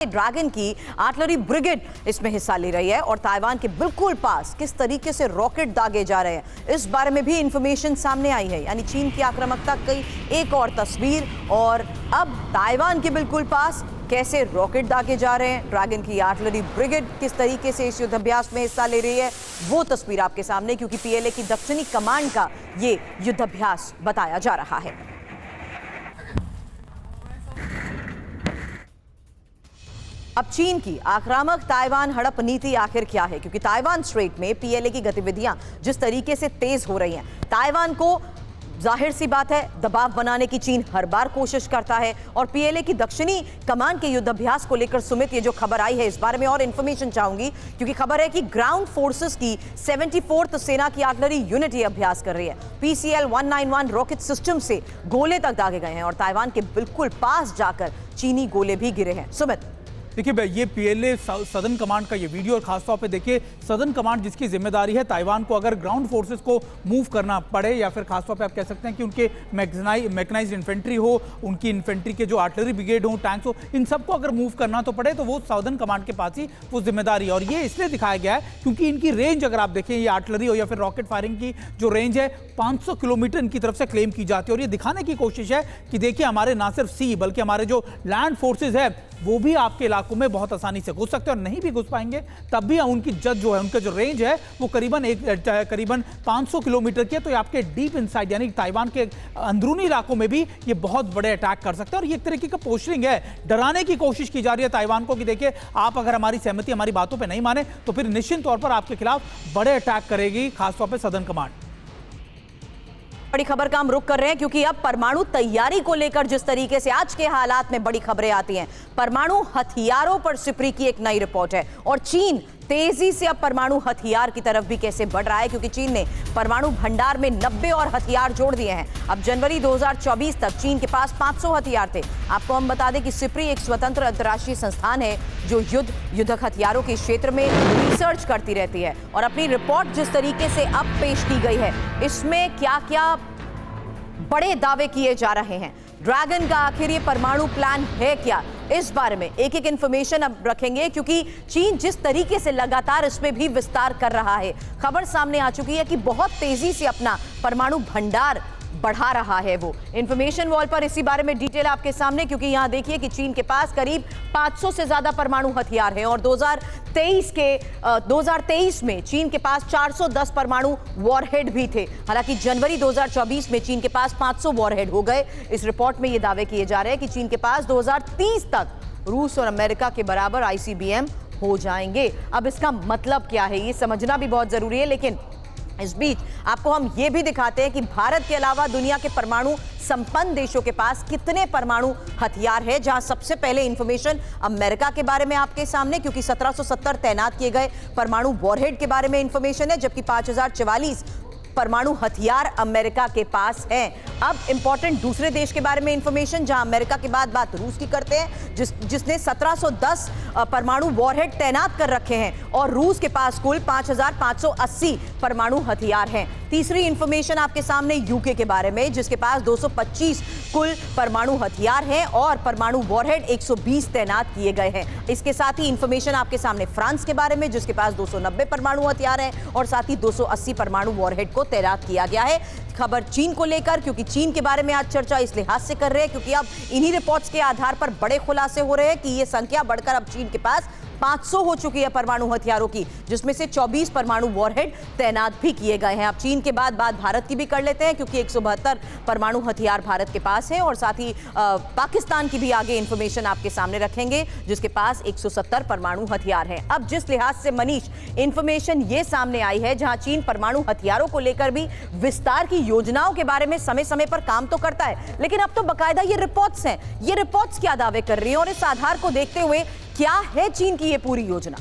Dragon की artillery brigade इसमें हिस्सा ले रही है और ताइवान के बिल्कुल पास किस तरीके से रॉकेट दागे जा रहे हैं इस बारे में भी इंफॉर्मेशन सामने आई है। यानी चीन की आक्रामकता की एक और तस्वीर और अब ताइवान के बिल्कुल पास कैसे रॉकेट दागे जा रहे हैं, ड्रैगन की आर्टिलरी ब्रिगेड किस तरीके से इस युद्धाभ्यास में हिस्सा ले रही है, वो तस्वीर आपके सामने, क्योंकि पीएलए की दक्षिणी कमांड का ये युद्धाभ्यास बताया जा रहा है। अब चीन की आक्रामक ताइवान हड़प नीति आखिर क्या है, क्योंकि ताइवान स्ट्रेट में पीएलए की गतिविधियां जिस तरीके से तेज हो रही हैं, ताइवान को जाहिर सी बात है दबाव बनाने की चीन हर बार कोशिश करता है। और पीएलए की दक्षिणी कमान के युद्धाभ्यास को लेकर सुमित, ये जो खबर आई है इस बारे में और इंफॉर्मेशन चाहूंगी, क्योंकि खबर है कि ग्राउंड फोर्सेस की 74th सेना की आर्टिलरी यूनिट ये अभ्यास कर रही है। PCL-191 रॉकेट सिस्टम से गोले तक दागे गए हैं और ताइवान के बिल्कुल पास जाकर चीनी गोले भी गिरे हैं। सुमित, देखिए ये पीएलए सदर्न कमांड का ये वीडियो और खासतौर पे देखिए सदर्न कमांड जिसकी जिम्मेदारी है ताइवान को अगर ग्राउंड फोर्सेस को मूव करना पड़े या फिर खासतौर पे आप कह सकते हैं कि उनके मैकेनाइज्ड इन्फेंट्री हो, उनकी इन्फेंट्री के जो आर्टिलरी ब्रिगेड हो, टैंक्स हो, इन सबको अगर मूव करना तो पड़े तो वो सदर्न कमांड के पास ही वो जिम्मेदारी है। और ये इसलिए दिखाया गया है क्योंकि इनकी रेंज अगर आप देखें, ये आर्टिलरी हो या फिर रॉकेट फायरिंग की जो रेंज है 500 किलोमीटर इनकी तरफ से क्लेम की जाती है। और ये दिखाने की कोशिश है कि देखिए हमारे ना सिर्फ सी बल्कि हमारे जो लैंड फोर्सेज है वो भी आपके इलाकों में बहुत आसानी से घुस सकते हैं और नहीं भी घुस पाएंगे तब भी उनकी जो है उनका जो रेंज है वो करीबन 500 किलोमीटर की है। तो ये आपके डीप इनसाइड यानी ताइवान के अंदरूनी इलाकों में भी ये बहुत बड़े अटैक कर सकते हैं। और ये एक तरीके का पोस्टरिंग है, डराने की कोशिश की जा रही है ताइवान को कि देखिए आप अगर हमारी सहमति हमारी बातों पर नहीं माने तो फिर निश्चित तौर पर आपके खिलाफ बड़े अटैक करेगी, खासतौर पर सदर्न कमांड। बड़ी खबर का हम रुख कर रहे हैं क्योंकि अब परमाणु तैयारी को लेकर जिस तरीके से आज के हालात में बड़ी खबरें आती हैं, परमाणु हथियारों पर सिपरी की एक नई रिपोर्ट है और चीन तेजी से अब परमाणु हथियार की तरफ भी कैसे बढ़ रहा है, क्योंकि चीन ने परमाणु भंडार में 90 और हथियार जोड़ दिए हैं। अब जनवरी 2024 तक चीन के पास 500 हथियार थे। आपको हम बता दें कि सिपरी एक स्वतंत्र अंतर्राष्ट्रीय संस्थान है जो युद्धक हथियारों के क्षेत्र में रिसर्च करती रहती है। और अपनी रिपोर्ट जिस तरीके से अब पेश की गई है इसमें क्या क्या बड़े दावे किए जा रहे हैं, ड्रैगन का आखिर ये परमाणु प्लान है क्या, इस बारे में एक एक इंफॉर्मेशन अब रखेंगे, क्योंकि चीन जिस तरीके से लगातार इसमें भी विस्तार कर रहा है, खबर सामने आ चुकी है कि बहुत तेजी से अपना परमाणु भंडार बढ़ा रहा है। वो इंफॉर्मेशन वॉल पर इसी बारे में डिटेल आपके सामने, क्योंकि यहां देखिए कि चीन के पास करीब 500 से ज्यादा परमाणु हथियार हैं और 2023 में चीन के पास 410 परमाणु वॉरहेड भी थे। हालांकि जनवरी 2024 में चीन के पास 500 वॉरहेड हो गए। इस रिपोर्ट में ये दावे किए जा रहे हैं कि चीन के पास 2030 तक रूस और अमेरिका के बराबर ICBM हो जाएंगे। अब इसका मतलब क्या है ये समझना भी बहुत जरूरी है, लेकिन इस बीच आपको हम ये भी दिखाते हैं कि भारत के अलावा दुनिया के परमाणु संपन्न देशों के पास कितने परमाणु हथियार है, जहां सबसे पहले इंफॉर्मेशन अमेरिका के बारे में आपके सामने, क्योंकि 1770 तैनात किए गए परमाणु वॉरहेड के बारे में इंफॉर्मेशन है, जबकि 5044 परमाणु हथियार अमेरिका के पास हैं। अब इंपॉर्टेंट दूसरे देश के बारे में इंफॉर्मेशन, जहां अमेरिका के बाद बात रूस की करते हैं जिसने 1710 परमाणु वॉरहेड तैनात कर रखे हैं और रूस के पास कुल 5580 परमाणु हथियार हैं। तीसरी इंफॉर्मेशन आपके सामने यूके के बारे में, जिसके पास 225 कुल परमाणु हथियार हैं और परमाणु वॉरहेड 120 तैनात किए गए हैं। इसके साथ ही इंफॉर्मेशन आपके सामने फ्रांस के बारे में, जिसके पास 290 परमाणु हथियार हैं और साथ ही 280 परमाणु वॉरहेड को तैनात किया गया है। खबर चीन को लेकर, क्योंकि चीन के बारे में आज चर्चा इस लिहाज से कर रहे हैं क्योंकि अब इन्हीं रिपोर्ट्स के आधार पर बड़े खुलासे हो रहे हैं कि ये संख्या बढ़कर अब चीन के पास 500 हो चुकी है परमाणु हथियारों की, जिसमें से 24 परमाणु वॉरहेड तैनात भी किए गए हैं। अब चीन के बाद बात भारत की भी कर लेते हैं, क्योंकि 172 परमाणु हथियार भारत के पास है और साथ ही पाकिस्तान की भी आगे इंफॉर्मेशन आपके सामने रखेंगे, जिसके पास 170 परमाणु हथियार हैं। अब जिस लिहाज से मनीष इंफॉर्मेशन ये सामने आई है, जहां चीन परमाणु हथियारों को लेकर भी विस्तार की योजनाओं के बारे में समय समय पर काम तो करता है, लेकिन अब तो बाकायदा ये रिपोर्ट्स हैं, ये रिपोर्ट्स क्या दावे कर रही हैं और इस आधार को देखते हुए क्या है चीन की ये पूरी योजना?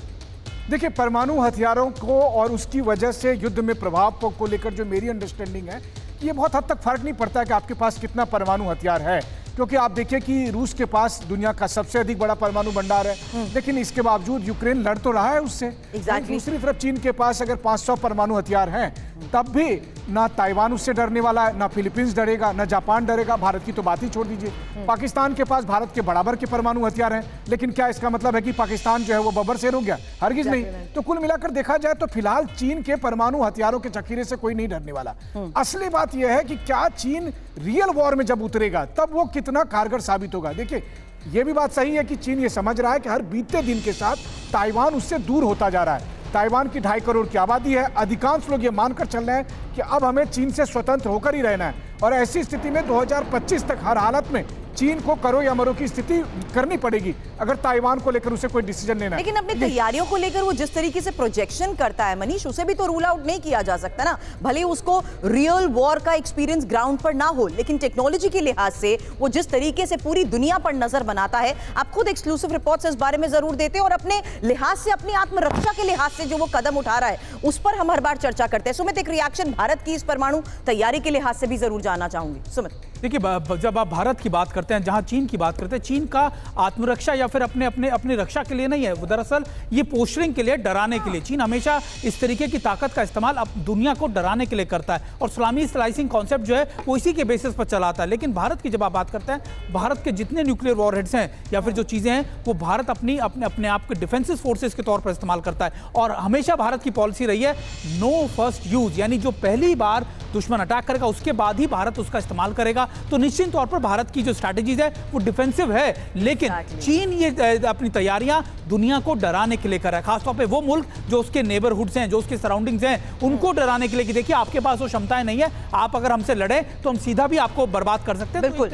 देखिए, परमाणु हथियारों को और उसकी वजह से युद्ध में प्रभाव को लेकर जो मेरी अंडरस्टैंडिंग है, ये बहुत हद तक फर्क नहीं पड़ता है कि आपके पास कितना परमाणु हथियार है, क्योंकि आप देखिए कि रूस के पास दुनिया का सबसे अधिक बड़ा परमाणु भंडार है, लेकिन इसके बावजूद यूक्रेन लड़ तो रहा है उससे। Exactly. दूसरी तरफ चीन के पास अगर 500 परमाणु हथियार हैं, तब भी ना ताइवान उससे डरने वाला है, ना फिलीपींस डरेगा, ना जापान डरेगा, भारत की तो बात ही छोड़ दीजिए। पाकिस्तान के पास भारत के बराबर के परमाणु हथियार हैं, लेकिन क्या इसका मतलब है कि पाकिस्तान जो है वो बब्बर शेर हो गया? हरगिज नहीं। तो कुल मिलाकर देखा जाए तो फिलहाल चीन के परमाणु हथियारों के जखीरे से कोई नहीं डरने वाला। असली बात यह है कि क्या चीन रियल वॉर में जब उतरेगा तब वो कितना कारगर साबित होगा। देखिए, यह भी बात सही है कि चीन ये समझ रहा है कि हर बीतते दिन के साथ ताइवान उससे दूर होता जा रहा है। ताइवान की 2.5 करोड़ की आबादी है। अधिकांश लोग ये मानकर चल रहे हैं कि अब हमें चीन से स्वतंत्र होकर ही रहना है, और ऐसी स्थिति में 2025 तक हर हालत में चीन को करो या मरो की स्थिति करनी पड़ेगी अगर ताइवान को लेकर उसे कोई डिसीजन लेना है। लेकिन अपनी तैयारियों को लेकर वो जिस तरीके से प्रोजेक्शन करता है मनीष, उसे भी तो रूल आउट नहीं किया जा सकता ना। भले उसको रियल वॉर का एक्सपीरियंस ग्राउंड पर ना हो, लेकिन टेक्नोलॉजी के लिहाज से वो जिस तरीके से पूरी दुनिया पर नजर बनाता है, आप खुद एक्सक्लूसिव रिपोर्ट्स इस बारे में जरूर देते हैं, और अपने लिहाज से, अपनी आत्मरक्षा के लिहाज से जो वो कदम उठा रहा है उस पर हम हर बार चर्चा करते हैं। सुमित, एक रिएक्शन भारत की इस परमाणु तैयारी के लिहाज से भी जरूर जानना चाहूंगी। सुमित, देखिए, जब आप भारत की बात करते हैं, जहां चीन की बात करते हैं, चीन का आत्मरक्षा या फिर अपनी रक्षा के लिए नहीं है, वो दरअसल ये पोस्टरिंग के लिए, डराने के लिए। चीन हमेशा इस तरीके की ताकत का इस्तेमाल अब दुनिया को डराने के लिए करता है, और सलामी स्लाइसिंग कॉन्सेप्ट जो है वो इसी के बेसिस पर चलाता है। लेकिन भारत की जब आप बात करते हैं, भारत के जितने न्यूक्लियर वॉरहेड्स हैं या फिर जो चीजें हैं, वो भारत अपने आप के डिफेंसिव फोर्सेस के तौर पर इस्तेमाल करता है। और हमेशा भारत की पॉलिसी रही है नो फर्स्ट यूज, यानी जो पहली बार दुश्मन अटैक करेगा उसके बाद ही भारत उसका इस्तेमाल करेगा। तो निश्चित तौर पर भारत की जो स्ट्रैटेजीज है वो डिफेंसिव है, लेकिन चीन ये अपनी तैयारियां दुनिया को डराने के लिए कर रहा है, खासतौर पे वो मुल्क जो उसके नेबरहुड्स हैं, जो उसके सराउंडिंग्स हैं, उनको डराने के लिए कि देखिए आपके पास वो क्षमताएं नहीं है, आप अगर हमसे लड़े तो हम सीधा भी आपको बर्बाद कर सकते हैं। बिल्कुल।